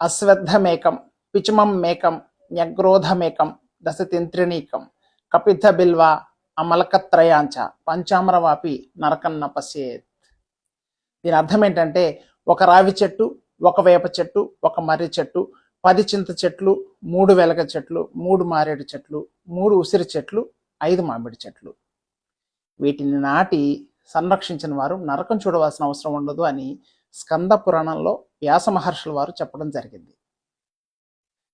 అశ్వత్థమేకం పిచుమం మేకం న్యగ్రోధమేకం దశతింత్రిణీకం కపిద్ధ బిల్వ అమలకత్రయాంచ పంచామరవాపి నరకన్న పశ్యేత్. దీని అర్థం ఏంటంటే ఒక రావి చెట్టు, ఒక వేప చెట్టు, ఒక మర్రి చెట్టు, 10 చింత చెట్లు, 3 వెలగ చెట్లు, 3 మారేడు చెట్లు, 3 ఉసిరి చెట్లు, 5 మామిడి చెట్లు. వీటిని నాటి సంరక్షించిన వారు నరకం చూడవలసిన అవసరం ఉండదు అని స్కంద పురాణంలో వ్యాస మహర్షుల వారు చెప్పడం జరిగింది.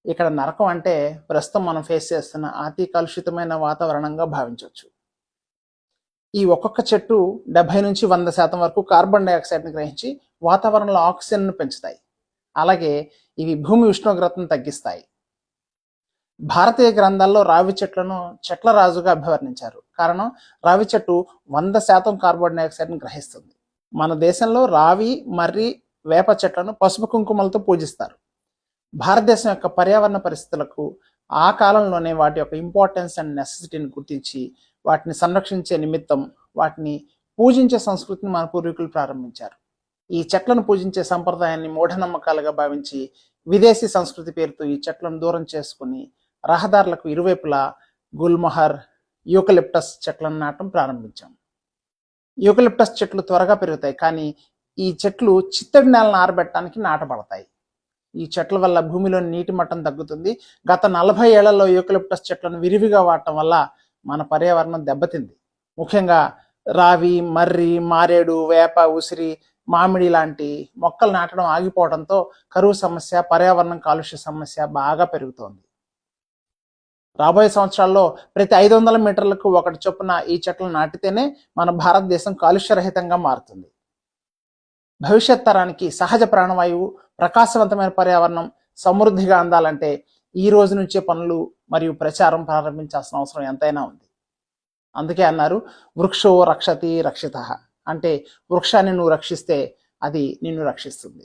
ఇక్కడ నరకం అంటే ప్రస్తుతం మనం ఫేస్ చేస్తున్న అతి కలుషితమైన వాతావరణంగా భావించవచ్చు. ఈ ఒక్కొక్క చెట్టు 70 నుంచి 100% వరకు కార్బన్ డైఆక్సైడ్ని గ్రహించి వాతావరణంలో ఆక్సిజన్ను పెంచుతాయి. అలాగే ఇవి భూమి ఉష్ణోగ్రతను తగ్గిస్తాయి. భారతీయ గ్రంథాల్లో రావి చెట్లను చెట్ల రాజుగా అభివర్ణించారు. కారణం, రావి చెట్టు 100% కార్బన్ డైఆక్సైడ్ని గ్రహిస్తుంది. మన దేశంలో రావి, మర్రి, వేప చెట్లను పసుపు కుంకుమలతో పూజిస్తారు. భారతదేశం యొక్క పర్యావరణ పరిస్థితులకు ఆ కాలంలోనే వాటి యొక్క ఇంపార్టెన్స్ అండ్ నెసెసిటీని గుర్తించి వాటిని సంరక్షించే నిమిత్తం వాటిని పూజించే సంస్కృతిని మన పూర్వీకులు ప్రారంభించారు. ఈ చెట్లను పూజించే సంప్రదాయాన్ని మూఢనమ్మకాలుగా భావించి విదేశీ సంస్కృతి పేరుతో ఈ చెట్లను దూరం చేసుకుని రహదారులకు ఇరువైపులా గుల్మహర్, యూకలిప్టస్ చెట్లను నాటడం ప్రారంభించాం. యూకలిప్టస్ చెట్లు త్వరగా పెరుగుతాయి, కానీ ఈ చెట్లు చిత్తడి నేలను ఆరబెట్టడానికి నాటబడతాయి. ఈ చెట్ల వల్ల భూమిలోని నీటి మట్టం తగ్గుతుంది. గత 40 ఏళ్లలో యూకలిప్టస్ చెట్లను విరివిగా వాడటం వల్ల మన పర్యావరణం దెబ్బతింది. ముఖ్యంగా రావి, మర్రి, మారేడు, వేప, ఉసిరి, మామిడి లాంటి మొక్కలు నాటడం ఆగిపోవడంతో కరువు సమస్య, పర్యావరణం కాలుష్య సమస్య బాగా పెరుగుతోంది. రాబోయే సంవత్సరాల్లో ప్రతి 500 మీటర్లకు ఒకటి చొప్పున ఈ చెట్లను నాటితేనే మన భారతదేశం కాలుష్యరహితంగా మారుతుంది. భవిష్యత్ తరానికి సహజ ప్రాణవాయువు, ప్రకాశవంతమైన పర్యావరణం సమృద్ధిగా అందాలంటే ఈ రోజు నుంచే పనులు మరియు ప్రచారం ప్రారంభించాల్సిన అవసరం ఎంతైనా ఉంది. అందుకే అన్నారు, వృక్షో రక్షతి రక్షితః. అంటే వృక్షాన్ని నువ్వు రక్షిస్తే అది నిన్ను రక్షిస్తుంది.